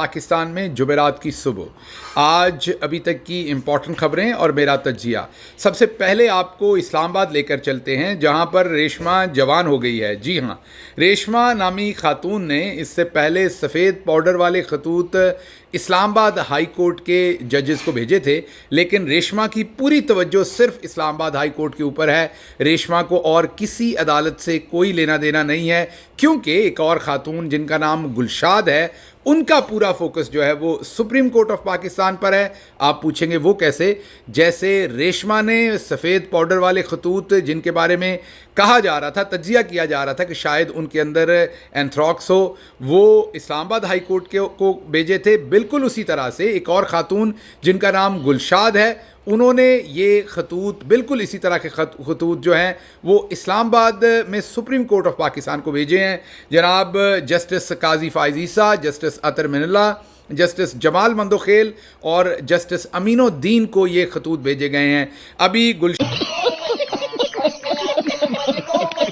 पाकिस्तान में जुमेरात की सुबह आज अभी तक की इम्पॉर्टेंट खबरें और मेरा तज्जिया। सबसे पहले आपको इस्लामाबाद लेकर चलते हैं जहां पर रेशमा जवान हो गई है। जी हां, रेशमा नामी खातून ने इससे पहले सफ़ेद पाउडर वाले खतूत इस्लामाबाद हाई कोर्ट के जजेस को भेजे थे, लेकिन रेशमा की पूरी तवज्जो सिर्फ इस्लामाबाद हाई कोर्ट के ऊपर है। रेशमा को और किसी अदालत से कोई लेना देना नहीं है, क्योंकि एक और खातून जिनका नाम गुलशाद है, उनका पूरा फोकस जो है वो सुप्रीम कोर्ट ऑफ पाकिस्तान पर है। आप पूछेंगे वो कैसे? जैसे रेशमा ने सफ़ेद पाउडर वाले खतूत जिनके बारे में कहा जा रहा था, तज्जिया किया जा रहा था कि शायद उनके अंदर एंथ्रॉक्स हो, वो इस्लामाबाद हाई कोर्ट को भेजे थे। बिल्कुल उसी तरह से एक और खातून जिनका नाम गुलशाद है, उन्होंने ये खतूत, बिल्कुल इसी तरह के खतूत जो हैं वो इस्लामाबाद में सुप्रीम कोर्ट ऑफ पाकिस्तान को भेजे हैं। जनाब जस्टिस काजी फाइज ईसा, जस्टिस अतर मिनल्ला, जस्टिस जमाल मंदोखेल और जस्टिस अमीनुद्दीन को ये खतूत भेजे गए हैं। अभी